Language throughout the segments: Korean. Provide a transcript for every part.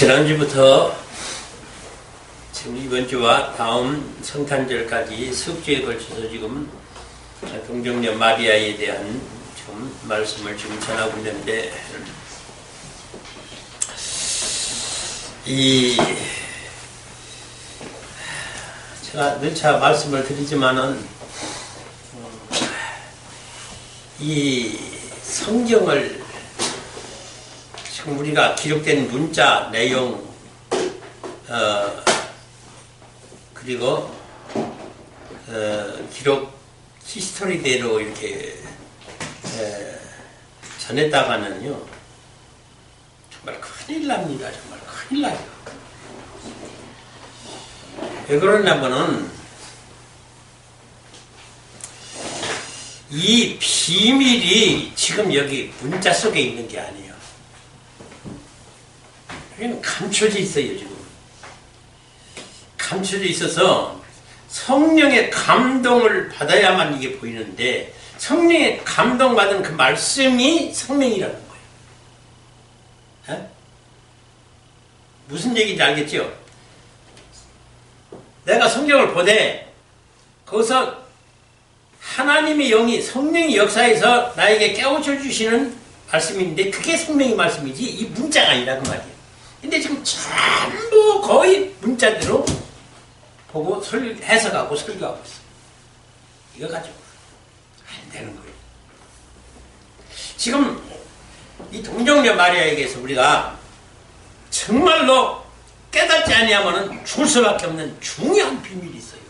지난주부터 지금 이번 주와 다음 성탄절까지 석 주에 걸쳐서 지금 동정녀 마리아에 대한 지금 말씀을 지금 전하고 있는데, 제가 늘차 말씀을 드리지만은 이 성경을 지금 우리가 기록된 문자 내용 그리고 기록 히스토리대로 이렇게 전했다가는요 정말 큰일 납니다. 정말 큰일 나요. 왜 그러냐면은 이 비밀이 지금 여기 문자 속에 있는 게 아니에요. 여기는 감춰져 있어요. 지금 감춰져 있어서 성령의 감동을 받아야만 이게 보이는데, 성령의 감동받은 그 말씀이 성령이라는 거예요. 에? 무슨 얘기인지 알겠죠? 내가 성경을 보되 거기서 하나님의 영이 성령의 역사에서 나에게 깨우쳐 주시는 말씀인데, 그게 성령의 말씀이지 이 문자가 아니라 그 말이에요. 근데 지금 전부 거의 문자대로 보고 해석하고 설교하고 있어. 이거 가지고 안 되는 거예요. 지금 이 동정녀 마리아에게서 우리가 정말로 깨닫지 아니하면 죽을 수밖에 없는 중요한 비밀이 있어요.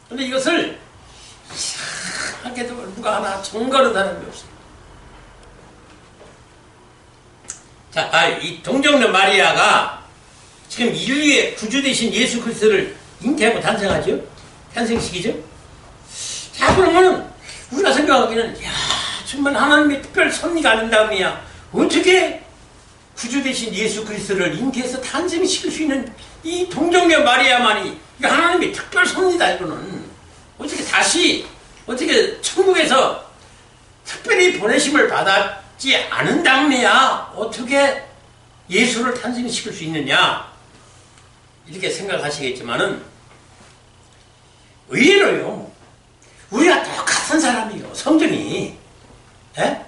근데 이것을 이상하게도 누가 하나 증거하는 사람이 없어요. 자, 이 동정녀 마리아가 지금 인류의 구주 되신 예수 그리스도를 잉태하고 탄생하죠? 탄생시키죠? 자, 그러면 우리가 생각하기는, 야, 정말 하나님의 특별 섭리가 아닌 다음이야. 어떻게 구주 되신 예수 그리스도를 잉태해서 탄생시킬 수 있는 이 동정녀 마리아만이 하나님의 특별 섭리다, 이거는. 어떻게 천국에서 특별히 보내심을 받았지 않은 다음에야 어떻게 예수를 탄생시킬 수 있느냐, 이렇게 생각하시겠지만은, 의외로요, 우리가 똑같은 사람이에요, 성경이. 에?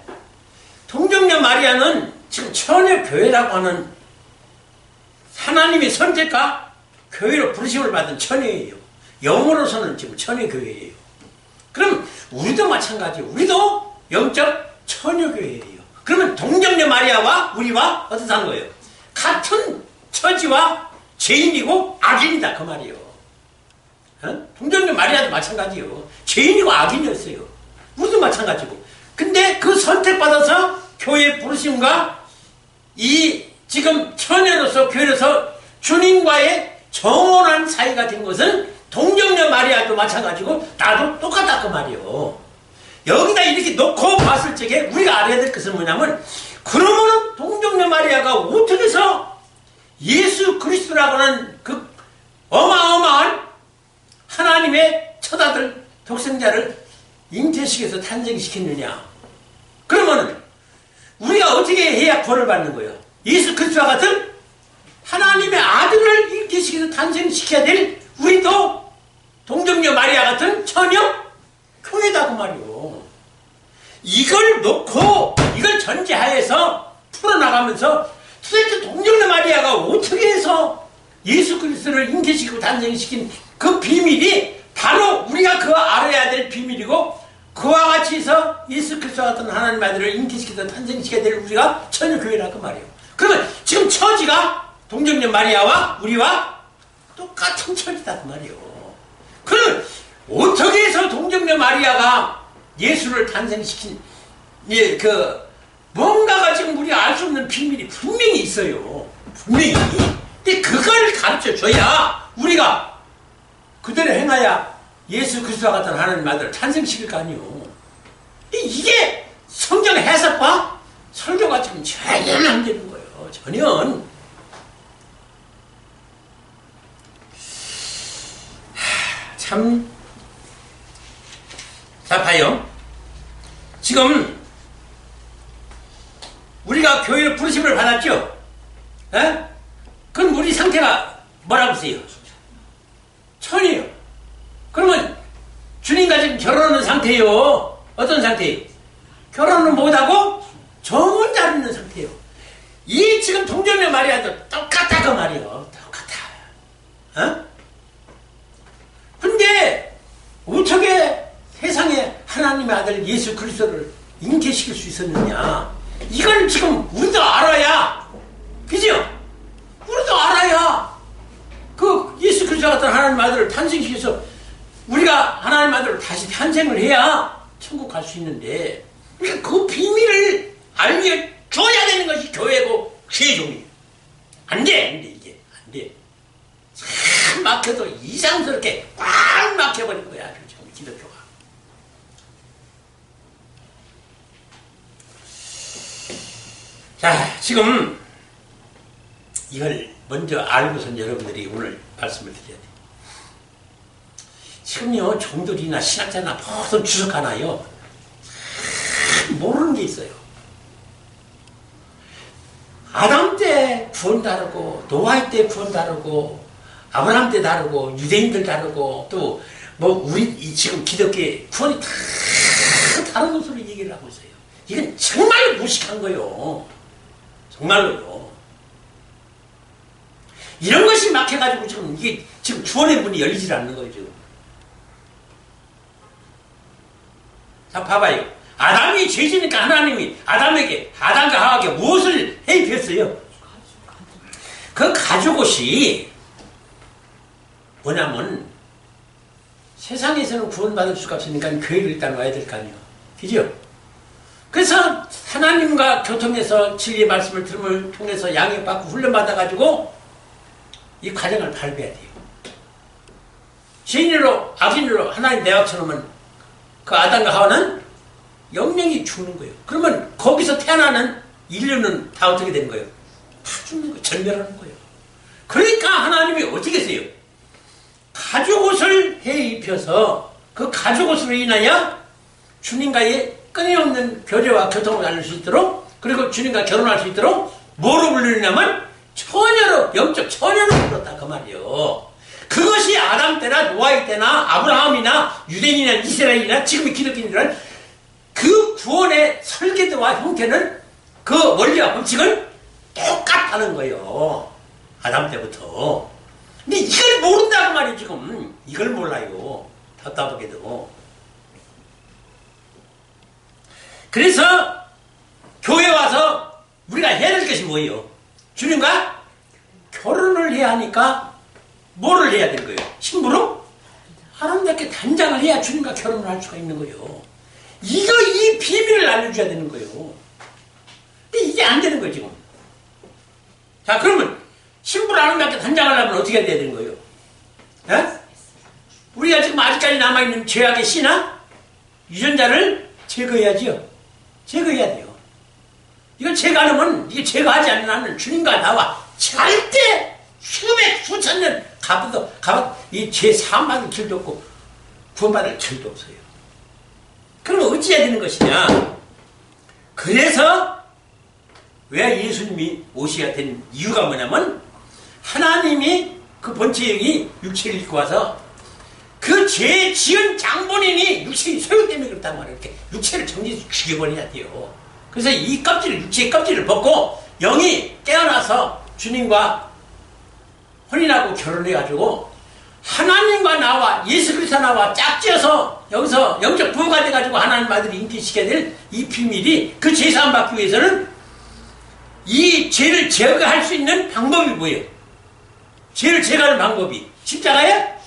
동정녀 마리아는 지금 처녀교회라고 하는 하나님의 선택과 교회로 부르심을 받은 처녀예요. 영으로서는 지금 처녀교회예요. 그럼 우리도 마찬가지예요. 우리도 영적 처녀교회예요. 그러면 동정녀 마리아와 우리와 어떻게 하는 거예요? 같은 처지와 죄인이고 악인이다, 그 말이에요. 어? 동정녀 마리아도 마찬가지예요. 죄인이고 악인이었어요. 우리도 마찬가지고. 근데 그 선택받아서 교회 부르심과 이 지금 처녀로서 교회로서 주님과의 정원한 사이가 된 것은 동정녀 마리아도 마찬가지고 나도 똑같다, 그 말이에요. 여기다 이렇게 놓고 봤을 적에 우리가 알아야 될 것은 뭐냐면, 그러면은 동정녀 마리아가 어떻게 해서 예수 그리스도라고 하는 그 어마어마한 하나님의 첫아들 독생자를 잉태시켜서 탄생시켰느냐. 그러면은 우리가 어떻게 해야 벌을 받는 거예요? 예수 그리스도와 같은 하나님의 아들을 잉태시켜서 탄생시켜야 될 우리도 동정녀 마리아 같은 처녀 교회다, 그 말이요. 이걸 놓고 이걸 전제하에서 풀어나가면서 도대체 동정녀 마리아가 어떻게 해서 예수 그리스도를 잉태시키고 탄생시킨 그 비밀이 바로 우리가 그 알아야 될 비밀이고, 그와 같이 해서 예수 그리스도 같은 하나님 아들을 잉태시켜서 탄생시켜야 될 우리가 처녀교회라, 그 말이에요. 그러면 지금 처지가 동정녀 마리아와 우리와 똑같은 처지다, 그 말이에요. 그러면 어떻게 해서 동정녀 마리아가 예수를 탄생시킨, 뭔가가 지금 우리가 알 수 없는 비밀이 분명히 있어요. 분명히. 근데 그걸 가르쳐 줘야 우리가 그대로 행하야 예수 그리스도와 같은 하나님 아들을 탄생시킬 거 아니에요. 이게 성경 해석과 설교가 지금 전혀 안 되는 거예요. 전혀. 참. 자, 봐요. 지금 우리가 교회로 부르심을 받았죠? 에? 그럼 우리 상태가 뭐라고 써요? 천이에요. 그러면 주님과 지금 결혼하는 상태예요. 어떤 상태예요? 결혼은 못하고 저 혼자 있는 상태예요. 이 지금 동정녀 마리아도 똑같다 그 말이에요. 똑같아. 어? 근데 어떻게 세상에 하나님의 아들 예수 그리스도를 잉태시킬 수 있었느냐? 이걸 지금 우리도 알아야, 그죠? 우리도 알아야 그 예수 그리스도 같은 하나님의 아들을 탄생시켜서 우리가 하나님의 아들을 다시 탄생을 해야 천국 갈 수 있는데, 그러니까 그 비밀을 알게 줘야 되는 것이 교회고 죄종이에요. 안 돼, 이게 안 돼. 참 막혀도 이상스럽게 꽉 막혀버린 거야, 지금 기독교가. 자, 지금 이걸 먼저 알고선 여러분들이 오늘 말씀을 드려야 돼요. 지금요, 종들이나 신학자나 모든 주석 하나요, 모르는 게 있어요. 아담 때 구원 다르고, 노아의 때 구원 다르고, 아브라함 때 다르고, 유대인들 다르고, 또 뭐 우리 지금 기독교의 구원이 다 다른 것으로 얘기를 하고 있어요. 이건 정말 무식한 거예요. 정말로요. 이런 것이 막혀가지고 지금 이게 지금 구원의 문이 열리질 않는 거예요, 지금. 자, 봐봐요. 아담이 죄지니까 하나님이 아담과 하와에게 무엇을 해입혔어요? 그 가죽옷이 뭐냐면, 세상에서는 구원받을 수가 없으니까 교회를 일단 와야 될 거 아니에요. 그죠? 그래서 하나님과 교통해서 진리의 말씀을 들음을 통해서 양육받고 훈련받아가지고 이 과정을 밟아야 돼요. 죄인으로, 악인으로 하나님 내각처럼은 그 아담과 하와는 영영이 죽는 거예요. 그러면 거기서 태어나는 인류는 다 어떻게 되는 거예요? 다 죽는 거예요. 전멸하는 거예요. 그러니까 하나님이 어떻게 했어요? 가죽옷을 해 입혀서 그 가죽옷으로 인하여 주님과의 끊임없는 교제와 교통을 나눌 수 있도록, 그리고 주님과 결혼할 수 있도록 뭐로 불리냐면 처녀로, 영적 처녀로 불렀다 그 말이에요. 그것이 아담 때나 노아의 때나 아브라함이나 유대인이나 이스라엘이나 지금의 기독교인들은 그 구원의 설계도와 형태는 그 원리와 법칙은 똑같다는 거예요. 아담 때부터. 근데 이걸 모른다고 말이에요, 지금. 이걸 몰라요. 답답하게도. 그래서 교회 와서 우리가 해야 될 것이 뭐예요? 주님과 결혼을 해야 하니까 뭐를 해야 되는 거예요? 신부로? 아름답게 단장을 해야 주님과 결혼을 할 수가 있는 거예요. 이 비밀을 알려줘야 되는 거예요. 근데 이게 안 되는 거예요, 지금. 자, 그러면 신부를 아름답게 단장하려면 어떻게 해야 되는 거예요? 에? 우리가 지금 아직까지 남아있는 죄악의 씨나 유전자를 제거해야지요. 제거해야 돼요. 이걸 제거하려면, 이게 제거하지 않는 한은 주님과 나와 절대 수백 수천 년 이 죄 사함받을 길도 없고 구원받을 길도 없어요. 그럼 어찌해야 되는 것이냐? 그래서 왜 예수님이 오셔야 된 이유가 뭐냐면, 하나님이 그 본체형이 육체를 입고 와서 그 죄 지은 장본인이 육체의 소용 때문에 그렇단 말이에요. 이렇게 육체를 정리해서 죽여버려야 돼요. 그래서 이 껍질을, 육체의 껍질을 벗고 영이 깨어나서 주님과 혼인하고 결혼해가지고 하나님과 나와 예수 그리스도 나와 짝지어서 여기서 영적 부부가 돼가지고 하나님 아들이 잉태시켜야 될 이 비밀이, 그 제사함 받기 위해서는 이 죄를 제거할 수 있는 방법이 뭐예요? 죄를 제거하는 방법이 십자가에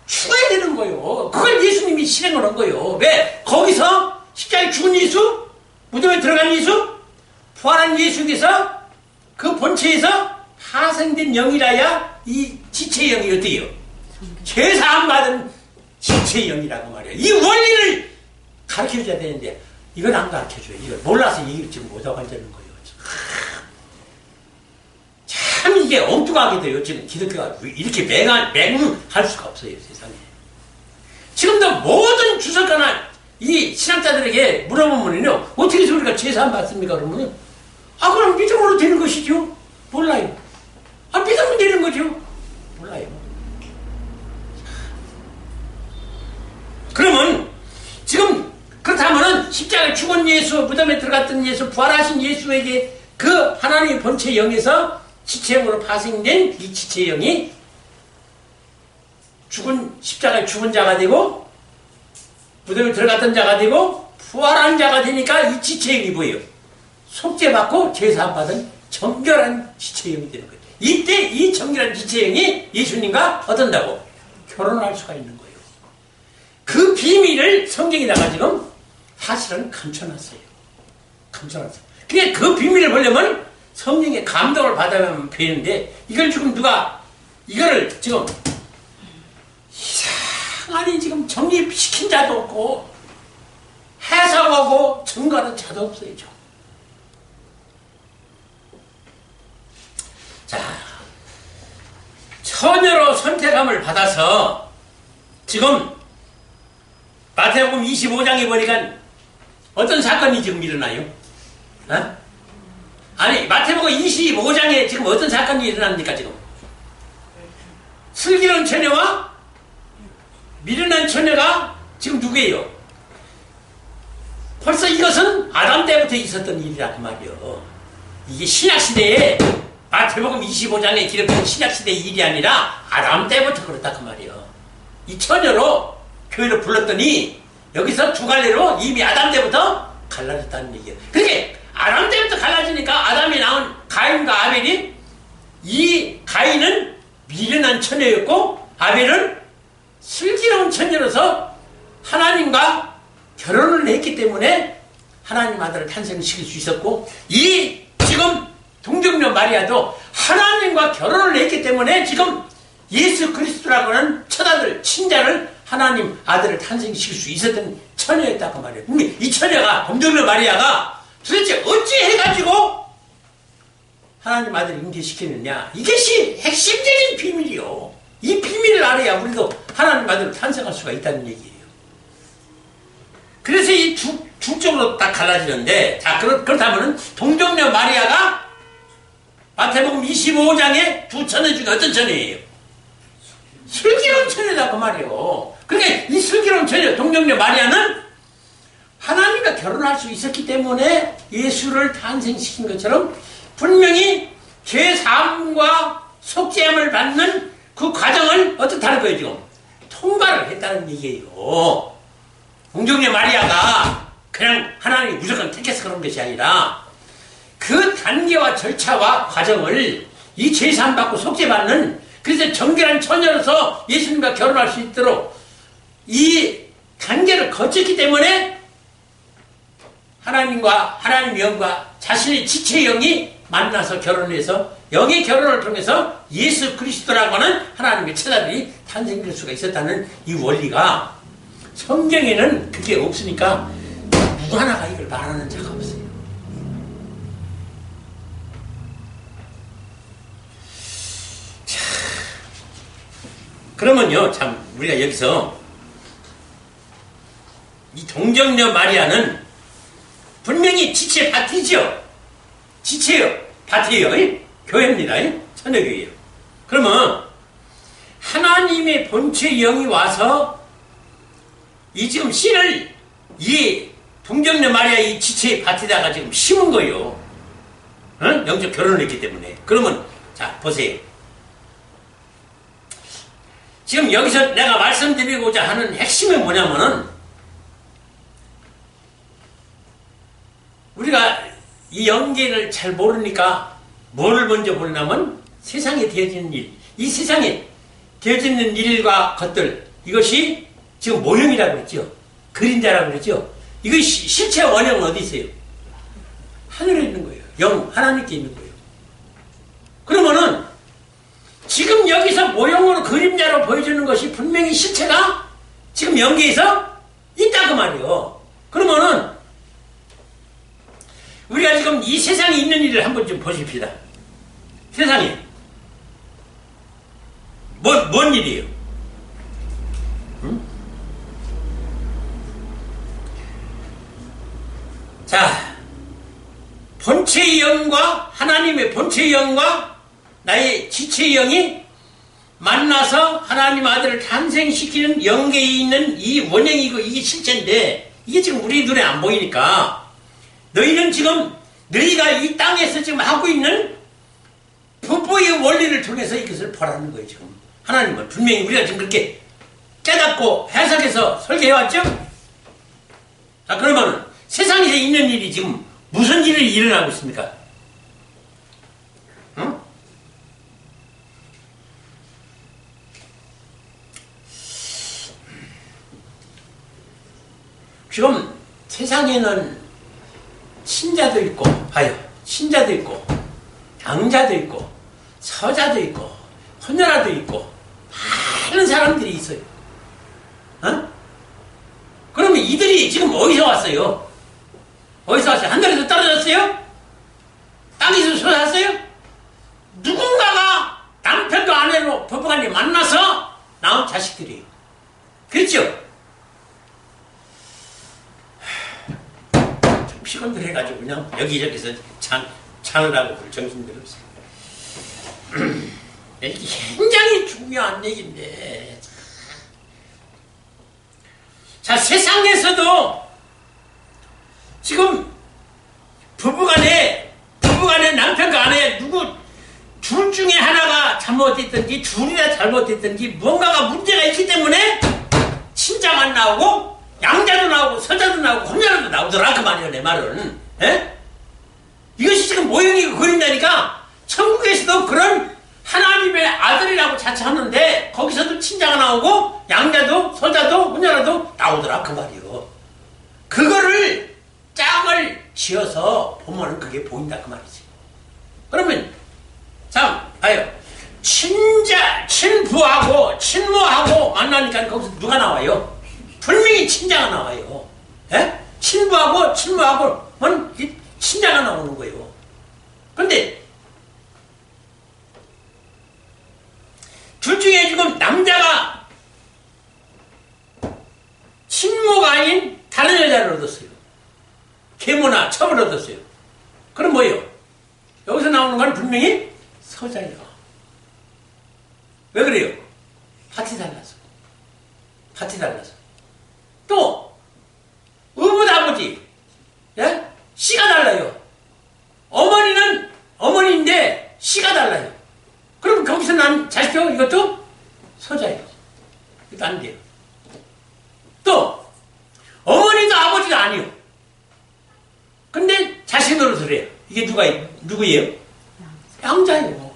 죽어야 되는 거예요. 그걸 예수님이 실행을 한 거예요. 왜? 거기서 십자가에 죽은 예수, 무덤에 들어간 예수, 부활한 예수께서 그 본체에서 파생된 영이라야 이 지체의 영이 어때요? 죄사함 받은 지체의 영이라고 말이에요. 이 원리를 가르쳐줘야 되는데 이걸 안 가르쳐줘요. 이걸 몰라서 얘기를 지금 못하고 앉는 거예요. 참 이게 엉뚱하게 돼요. 지금 기독교가 이렇게 맹할 수가 없어요, 세상에. 지금도 모든 주석가나 이 신학자들에게 물어보면요, 어떻게 해서 우리가 제사함 받습니까? 그러면, 그럼 믿음으로 되는 것이죠. 몰라요. 믿으면 되는 거죠. 몰라요. 그러면 지금 그렇다면은 십자가에 죽은 예수, 무덤에 들어갔던 예수, 부활하신 예수에게 그 하나님의 본체 영에서 지체형으로 파생된 이 지체형이 십자가에 죽은 자가 되고 무덤에 들어갔던 자가 되고 부활한 자가 되니까 이 지체형이 뭐예요? 속죄받고 제사받은 정결한 지체형이 되는 거예요. 이때 이 정결한 지체형이 예수님과 어떤다고? 결혼할 수가 있는 거예요. 그 비밀을 성경에다가 지금 사실은 감춰놨어요. 감춰놨어요. 그러니까 그 비밀을 보려면 성령의 감동을 받아야만 되는데 이걸 지금 이거를 지금 이상하니 지금 정립시킨 자도 없고 해석하고 증거하는 자도 없어요. 지금. 자, 처녀로 선택함을 받아서 지금 마태복음 25장에 보니까 어떤 사건이 지금 일어나요? 어? 아니 마태복음 25장에 지금 어떤 사건이 일어납니까 지금? 슬기로운 처녀와 미련한 처녀가 지금 누구예요? 벌써 이것은 아담 때부터 있었던 일이란 말이요. 이게 신약시대에 마태복음 25장에 기록된 신약시대의 일이 아니라 아담 때부터 그렇다 그 말이요. 이 처녀로 교회를 불렀더니 여기서 두 갈래로 이미 아담 때부터 갈라졌다는 얘기예요. 그러니까 아담 때부터 갈라지니까 아담이 낳은 가인과 아벨이 이 가인은 미련한 처녀였고 아벨은 슬기로운 처녀로서 하나님과 결혼을 했기 때문에 하나님 아들을 탄생시킬 수 있었고 이 지금 동정녀 마리아도 하나님과 결혼을 했기 때문에 지금 예수 그리스도라고 하는 첫아들 친자를 하나님 아들을 탄생시킬 수 있었던 처녀였다고 말이에요. 이 처녀가 동정녀 마리아가 도대체 어찌 해가지고 하나님 아들을 잉태시키느냐 이것이 핵심적인 비밀이요. 이 비밀을 알아야 우리도 하나님 아들을 탄생할 수가 있다는 얘기예요. 그래서 이 두 쪽으로 딱 갈라지는데 자 그렇다면 동정녀 마리아가 마태복음 25장의 두 처녀 중에 어떤 처녀예요? 슬기로운 처녀다 그 말이에요. 그러니까 이 슬기로운 처녀 동정녀 마리아는 하나님과 결혼할 수 있었기 때문에 예수를 탄생시킨 것처럼 분명히 죄사함과 속죄함을 받는 그 과정을 어떻다는 거예요 지금? 통과를 했다는 얘기예요. 동정녀 마리아가 그냥 하나님이 무조건 택해서 그런 것이 아니라 그 단계와 절차와 과정을 이 죄사함 받고 속죄받는 그래서 정결한 처녀로서 예수님과 결혼할 수 있도록 이 단계를 거쳤기 때문에 하나님과 하나님 영과 자신의 지체 영이 만나서 결혼해서 영의 결혼을 통해서 예수 그리스도라고 하는 하나님의 첫아들이 탄생될 수가 있었다는 이 원리가 성경에는 그게 없으니까 누구 하나가 이걸 말하는 자가 없어요. 자, 그러면요 참 우리가 여기서 이 동정녀 마리아는 분명히 지체 파티죠. 지체요. 파티예요. 교회입니다. 천여교회예요. 그러면 하나님의 본체 영이 와서 이 지금 씨를 이 동정녀 마리아 이 지체의 파티다가 지금 심은 거예요. 응? 영적 결혼을 했기 때문에. 그러면 자 보세요. 지금 여기서 내가 말씀드리고자 하는 핵심이 뭐냐면은 우리가 이 영계를 잘 모르니까 뭐를 먼저 보냐면 세상에 되어지는 일, 이 세상에 되어지는 일과 것들 이것이 지금 모형이라고 그랬죠. 그림자라고 그랬죠. 이거 실체 원형은 어디 있어요? 하늘에 있는 거예요. 영 하나님께 있는 거예요. 그러면은 지금 여기서 모형으로 그림자로 보여주는 것이 분명히 실체가 지금 영계에서 있다고 말이에요. 그러면은 우리가 지금 이 세상에 있는 일을 한번 좀 보십시다. 세상에 뭔 일이에요? 응? 자, 본체의 영과 하나님의 본체의 영과 나의 지체의 영이 만나서 하나님 아들을 탄생시키는 영계에 있는 이 원형이고 이게 실체인데 이게 지금 우리 눈에 안 보이니까 너희는 지금 너희가 이 땅에서 지금 하고 있는 부부의 원리를 통해서 이것을 보라는 거예요. 지금 하나님은 분명히 우리가 지금 그렇게 깨닫고 해석해서 설계해왔죠? 자, 그러면 세상에서 있는 일이 지금 무슨 일이 일어나고 있습니까? 응? 지금 세상에는 신자도 있고, 봐요. 신자도 있고, 양자도 있고, 서자도 있고, 혼혈아도 있고, 많은 사람들이 있어요. 어? 그러면 이들이 지금 어디서 왔어요? 어디서 왔어요? 하늘에서 떨어졌어요? 땅에서 솟았어요? 누군가가 남편과 아내로 부부간에 만나서 낳은 자식들이에요. 그렇죠? 좀 피곤들해가지고 그냥 여기저기서 자느라고 정신들 없어요. 이게 굉장히 중요한 얘기인데, 자, 세상에서도 지금 부부간에 남편과 아내 둘 중에 하나가 잘못됐든지 둘이 다 잘못됐든지 뭔가가 문제가 있기 때문에 친자가 안 나오고 양자도 나오고 서자도 나오고 혼자도 나오더라 그 말이에요. 내 말은. 에? 이것이 지금 모형이고 그림자니까 천국에서도 그런 하나님의 아들이라고 자처하는데 거기서도 친자가 나오고 양자도 서자도 혼자라도 나오더라 그 말이요. 그거를 짝을 지어서 보면 그게 보인다 그 말이지. 그러면 참 봐요. 친부하고 친모하고 만나니까 거기서 누가 나와요? 분명히 친자가 나와요. 에? 친부하고 친모하고 친자가 나오는 거예요. 근데 둘 중에 지금 남자가 친모가 아닌 다른 여자를 얻었어요. 계모나 첩을 얻었어요. 그럼 뭐예요? 여기서 나오는 건 분명히 서자예요. 왜 그래요? 밭이 달라서. 밭이 달라서. 또 어머니 아버지, 예? 씨가 달라요. 어머니는 어머니인데 씨가 달라요. 그럼 거기서 난 자식도 이것도 서자예요. 이것도 안 돼요. 또 어머니도 아버지도 아니요. 근데 자식 노릇을 해요. 이게 누구예요? 양자예요.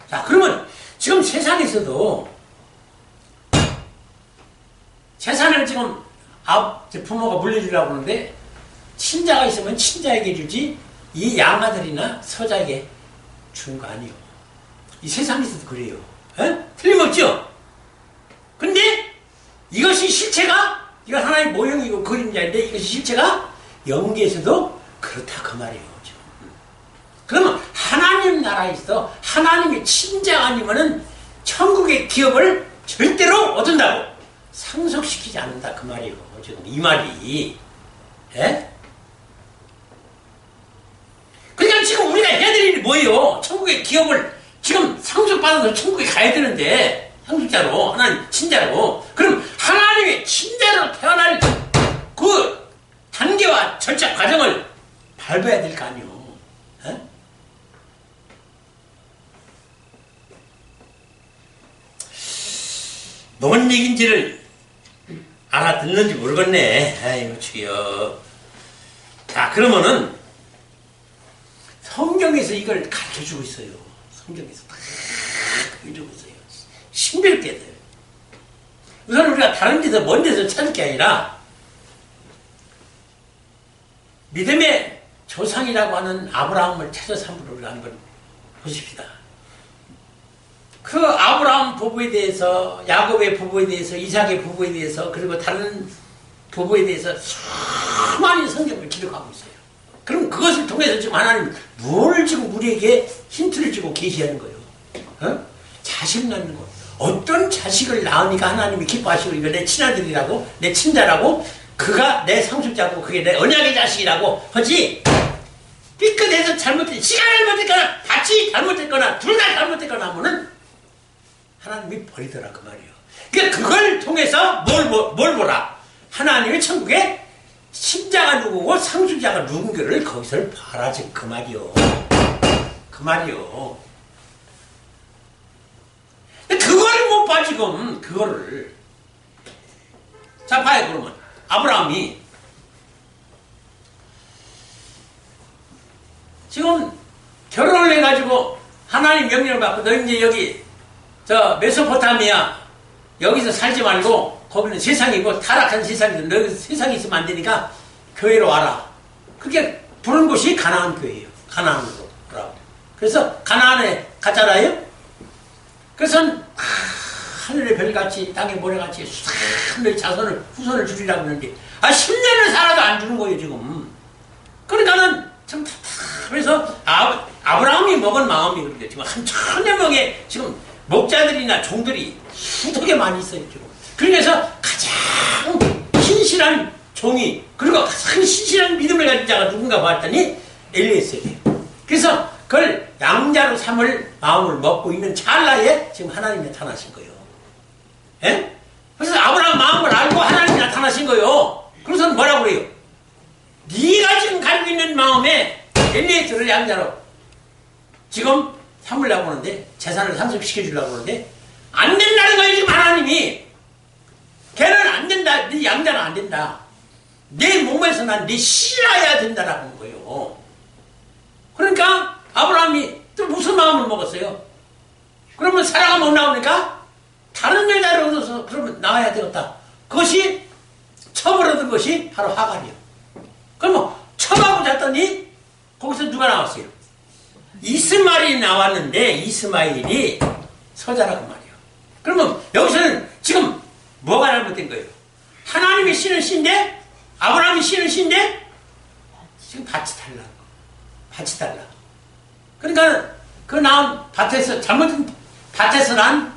자, 그러면 지금 세상에서도 재산을 지금 부모가 물려주려고 하는데 친자가 있으면 친자에게 주지 이 양아들이나 서자에게 주는 거 아니에요. 이 세상에서도 그래요. 에? 틀림없죠? 근데 이것이 실체가 이건 하나의 모형이고 그림자인데 이것이 실체가 영계에서도 그렇다 그 말이에요. 지금. 그러면 하나님 나라에서 하나님의 친자가 아니면은 천국의 기업을 절대로 얻는다고 상속시키지 않는다 그 말이에요. 지금 이 말이. 에? 그러니까 지금 우리가 해야 될 일이 뭐예요? 천국의 기업을 지금 상속받아서 천국에 가야 되는데 상속자로 하나님 친자로 그럼 하나님의 친자로 태어날 그 단계와 절차 과정을 밟아야 될 거 아니에요. 에? 뭔 얘기인지를 알아듣는지 모르겠네. 아이고 주여. 자, 그러면은 성경에서 이걸 가르쳐주고 있어요. 성경에서 다 가르쳐주고 있어요. 신비롭게 돼요. 우선 우리가 다른 데서 먼 데서 찾을 게 아니라 믿음의 조상이라고 하는 아브라함을 찾아서 한번 우리가 한번 보십시다. 그 아브라함 부부에 대해서, 야곱의 부부에 대해서, 이삭의 부부에 대해서, 그리고 다른 부부에 대해서 수많은 성경을 기록하고 있어요. 그럼 그것을 통해서 지금 하나님 뭘 지금 우리에게 힌트를 주고 계시하는 거예요? 어? 자식 낳는 거. 어떤 자식을 낳으니까 하나님이 기뻐하시고 이거 내 친아들이라고, 내 친자라고, 그가 내 상속자고 그게 내 언약의 자식이라고 하지 삐끗해서 잘못된 시간을 잘못했거나 같이 잘못했거나 둘 다 잘못됐거나 하면은 하나님이 버리더라 그 말이에요. 그러니까 그걸 통해서 뭘 보라? 하나님의 천국에 십자가 누구고 상속자가 누군가를 거기서 봐라 지금 그 말이요. 그 말이요. 그거를 못 봐 지금 그거를. 자 봐요. 그러면 아브라함이 지금 결혼을 해가지고 하나님 명령을 받고 너 이제 여기 저 메소포타미아 여기서 살지 말고 거기는 세상이고 타락한 세상이고 너 여기서 세상에 있으면 안 되니까 교회로 와라. 그렇게 부른 곳이 가나안 교회예요. 가나안으로 오라고. 그래서 가나안에 갔잖아요. 그래서 하늘의 별같이 땅의 모래같이 수상한 자손을 후손을 주리라고 하는데 10년을 살아도 안 주는 거예요 지금. 그러니까는 참 답답해서 아브라함이 먹은 마음이 그런데 지금 한 1000여 명의 지금 목자들이나 종들이 수덕에 많이 있어요 지금. 그래서 가장 신실한 종이 그리고 가장 신실한 믿음을 가진 자가 누군가 봤더니 엘리에셀이에요. 그래서 그걸 양자로 삼을 마음을 먹고 있는 찰나에 지금 하나님이 나타나신 거예요. 예? 그래서 아브라함 마음을 알고 하나님이 나타나신 거예요. 그래서 뭐라고 그래요? 네가 지금 가지고 있는 마음에 엘리에셀을 양자로 지금 삼으려고 하는데 재산을 상속시켜 주려고 하는데 안 된다는 거예요 지금 하나님이. 걔는 안 된다. 네 양자는 안 된다. 내 몸에서 난 네 씨라야 된다라고 하는 거예요. 그러니까 아브라함이 또 무슨 마음을 먹었어요? 그러면 사라가 못 나오니까 다른 여자를 얻어서 그러면 나와야 되겠다. 그것이 첩을 얻은 것이 바로 하갈이요. 그러면 첩하고 잤더니 거기서 누가 나왔어요? 이스마엘이 나왔는데 이스마엘이 서자라고 말이에요. 그러면 여기서는 지금 뭐가 잘못된 거예요? 하나님이 씨는 씨인데 아브라함이 씨는 씨인데 지금 밭이 달라. 밭이 달라. 그러니까 그 나온 밭에서 잘못된 밭에서 난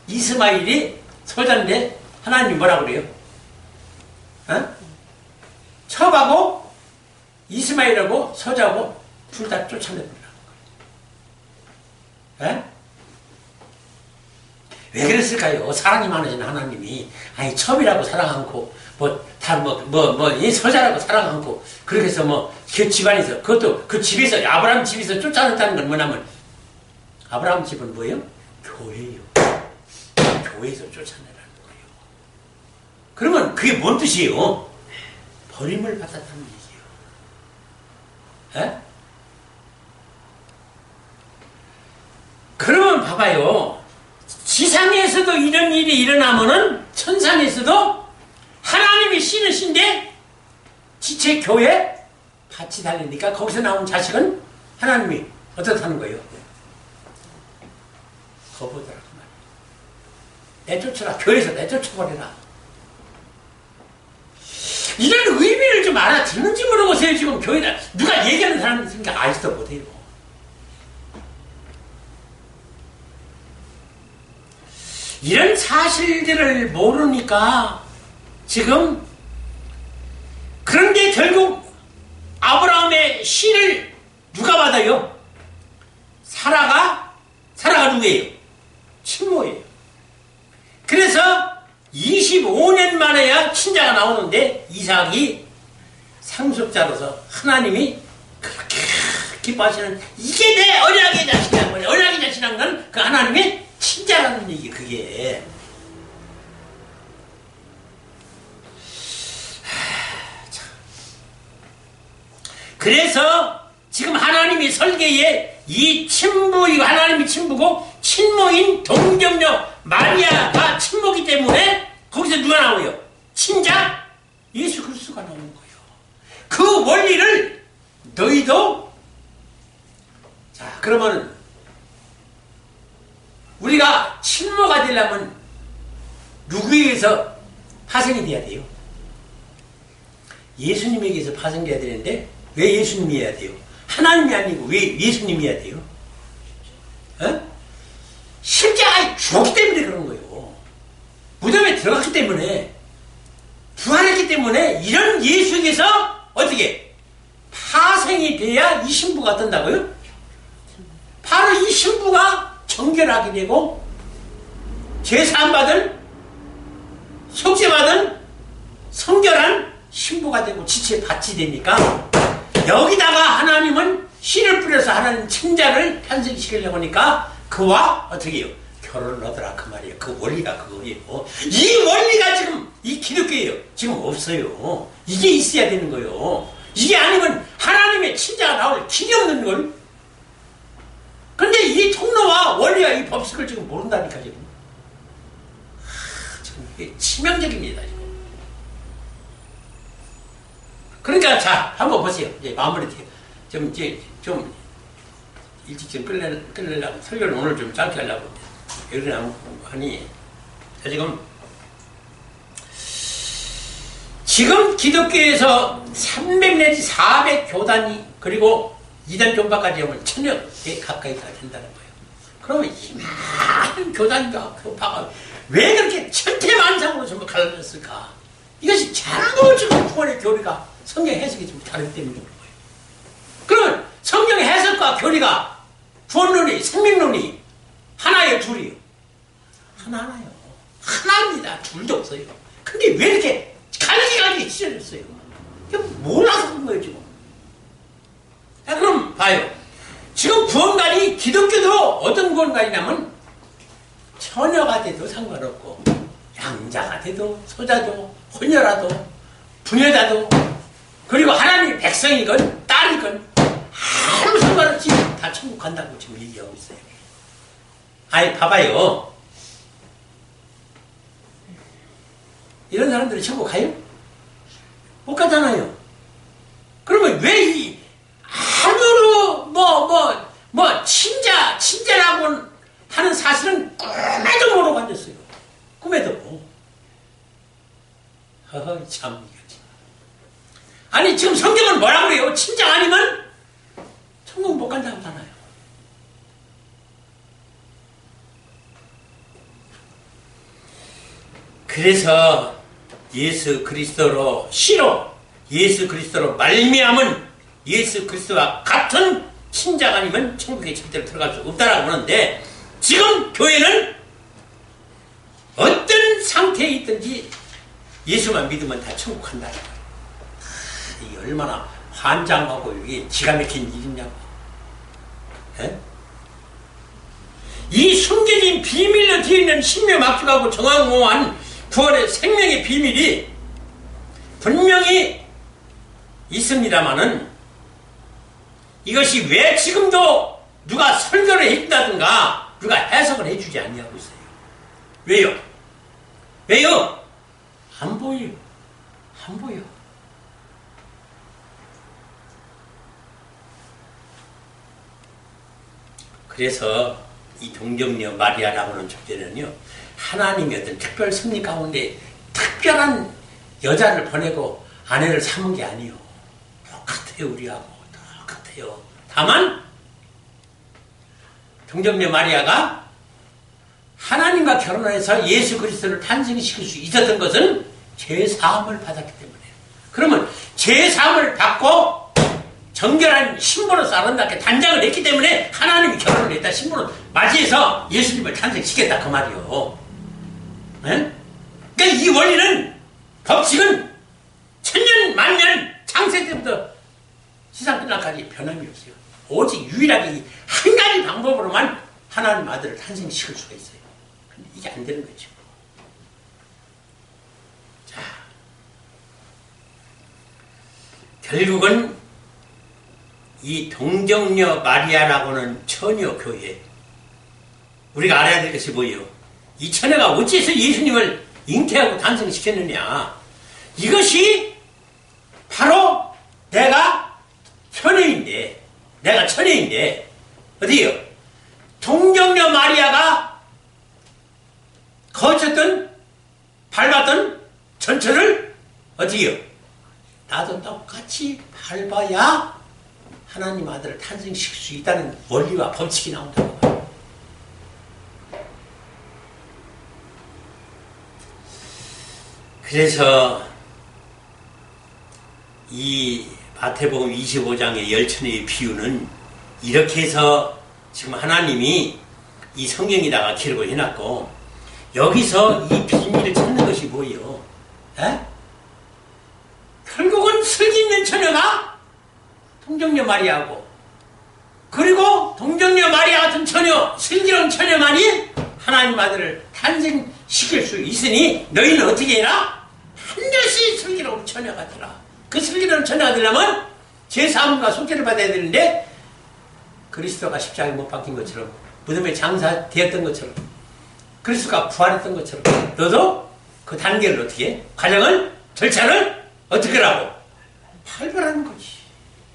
이스마엘이 서자인데 하나님이 뭐라고 그래요? 어? 첩하고 이스마엘하고 서자고 둘 다 쫓아내버리라는 거예요. 왜 그랬을까요? 사랑이 많으신 하나님이 아니 첩이라고 사랑 않고 이 서자라고 사랑 않고 그렇게 해서 그 집안에서 그것도 그 집에서 아브라함 집에서 쫓아냈다는 건 뭐냐면 아브라함 집은 뭐예요? 교회예요. 교회에서 쫓아내라는 거예요. 그러면 그게 뭔 뜻이에요? 버림을 받았다는 얘기예요. 에? 그러면 봐봐요. 지상에서도 이런 일이 일어나면은 천상에서도 하나님이 씨는 씨인데 지체 교회 밭이 달리니까 거기서 나온 자식은 하나님이 어떻다는 거예요? 거부하라고 말이에요. 내쫓아라. 교회에서 내쫓아버려라. 이런 의미를 좀 알아듣는지 모르겠어요. 지금 교회다 누가 얘기하는 사람이 있으니까 알지도 못해요. 이런 사실들을 모르니까 지금 그런데 결국 아브라함의 씨를 누가 받아요? 사라가 누구예요? 친모예요. 그래서 25년 만에야 친자가 나오는데 이삭이 상속자로서 하나님이 그렇게 기뻐하시는 이게 내 언약의 자식이란 거예요. 언약의 자식이란 건 그 하나님의 친자라는 얘기 그게. 그래서 지금 하나님이 설계에 이 친부이고 하나님이 친부고 친모인 동정녀 마리아가 친모기 때문에 거기서 누가 나와요? 친자? 예수 그리스도가 나오는 거예요. 그 원리를 너희도 자 그러면 우리가 친모가 되려면 누구에게서 파생이 돼야 돼요? 예수님에게서 파생돼야 되는데 왜 예수님이 해야 돼요? 하나님이 아니고 왜 예수님이 해야 돼요? 십자가에 죽었기 때문에 그런 거예요. 무덤에 들어갔기 때문에 부활했기 때문에 이런 예수에게서 어떻게 파생이 돼야 이 신부가 뜬다고요? 바로 이 신부가 정결하게 되고 제사함받은 속죄받은 성결한 신부가 되고 지체에 받치 되니까 여기다가 하나님은 씨를 뿌려서 하나님 친자를 탄생시키려고 하니까 그와 어떻게 해요? 결혼을 하더라 그 말이에요. 그 원리가 그거예요. 이 원리가 지금 이 기독교예요. 지금 없어요. 이게 있어야 되는 거예요. 이게 아니면 하나님의 친자가 나올 길이 없는 걸. 근데 이 통로와 원리와 이 법칙을 지금 모른다니까 지금. 지금 이게 치명적입니다 지금. 그러니까 자 한번 보세요. 이제 마무리 좀 이제 좀 일찍 좀 끝내려고 설교를 오늘 좀 짧게 하려고 이러려고 하니 자 지금 기독교에서 300 내지 400 교단이 그리고 이단 교파까지 오면 1000여 가까이가 된다는 거예요. 그러면 이 많은 교단과 교파가 왜 그렇게 천태만상으로 전부 갈라졌을까? 이것이 전부 지금 구원의 교리가 성경 해석이 좀 다르기 때문에 그런 거예요. 그러면 성경 해석과 교리가 구원론이 생명론이 하나예요, 둘이요? 하나예요. 하나입니다. 둘도 없어요. 근데 왜 이렇게 갈리갈리 찢어졌어요? 이게 몰라서 그런 거예요, 지금. 자, 그럼 봐요. 지금 구원관이 기독교도 어떤 구원관이냐면 처녀가 돼도 상관없고 양자가 돼도 소자도 혼혈아도 부녀자도 그리고 하나님의 백성이건 딸이건 아무 상관없이 다 천국 간다고 지금 얘기하고 있어요. 아니 봐봐요. 이런 사람들이 천국 가요? 못 가잖아요. 그러면 왜 이 아무로 친자라고 하는 사실은 꿈에도 모르고 앉았어요. 꿈에도. 참 이거지. 아니 지금 성경은 뭐라고 그래요? 친자 아니면 천국 못 간다고 하잖아요. 그래서 예수 그리스도로 예수 그리스도로 말미암은 예수 그리스도와 같은 친자가 아니면 천국에 절대로 들어갈 수 없다라고 하는데 지금 교회는 어떤 상태에 있든지 예수만 믿으면 다 천국 간다는 거예요. 이게 얼마나 환장하고 이게 기가 막힌 일이냐고. 에? 이 숨겨진 비밀로 되어 있는 신묘막중하고 정황모호한 구원의 생명의 비밀이 분명히 있습니다마는 이것이 왜 지금도 누가 설교를 해준다든가 누가 해석을 해주지 않냐고 있어요. 왜요? 왜요? 안 보여요. 안 보여. 그래서 이 동정녀 마리아라고 하는 존재는요, 하나님의 어떤 특별 섭리 가운데 특별한 여자를 보내고 아내를 삼은 게 아니에요. 똑같아요, 우리하고. 똑같아요. 다만, 동정녀 마리아가 하나님과 결혼해서 예수 그리스도를 탄생시킬 수 있었던 것은 죄사함을 받았기 때문이에요. 그러면 죄사함을 받고 정결한 신부로서 아름답게 단장을 했기 때문에 하나님이 결혼을 했다. 신부로 맞이해서 예수님을 탄생시켰다. 그 말이요. 네? 그러니까 이 원리는, 법칙은 천년, 만년, 창세 때부터 세상 끝날까지 변함이 없어요. 오직 유일하게 한 가지 방법으로만 하나님 아들을 탄생시킬 수가 있어요. 근데 이게 안 되는 거죠. 자, 결국은 이 동정녀 마리아라고 하는 처녀교회, 우리가 알아야 될 것이 뭐예요? 이 처녀가 어째서 예수님을 잉태하고 탄생시켰느냐? 이것이 바로 내가 처녀인데 어디요? 동정녀 마리아가 거쳤던 밟았던 전철을 어디요? 나도 똑같이 밟아야 하나님 아들을 탄생시킬 수 있다는 원리와 법칙이 나온다고 봐요. 그래서 이 마태복음 25장의 열처녀의 비유는 이렇게 해서 지금 하나님이 이 성경에다가 기록을 해놨고, 여기서 이 비밀을 찾는 것이 뭐예요? 에? 결국은 슬기 있는 처녀가 동정녀 마리아고, 그리고 동정녀 마리아 같은 처녀, 슬기로운 처녀만이 하나님 아들을 탄생시킬 수 있으니 너희는 어떻게 해라? 반드시 슬기로운 처녀가 되라. 그 슬기로운 처녀가 되려면 제사함과 속죄를 받아야 되는데, 그리스도가 십자가에 못 박힌 것처럼, 무덤에 장사되었던 것처럼, 그리스도가 부활했던 것처럼 너도 그 단계를 어떻게 해? 과정을, 절차를 어떻게 하라고? 밟으라는 거지.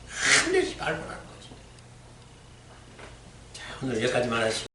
반드시 밟으라는 거지. 자, 오늘 여기까지만 하시고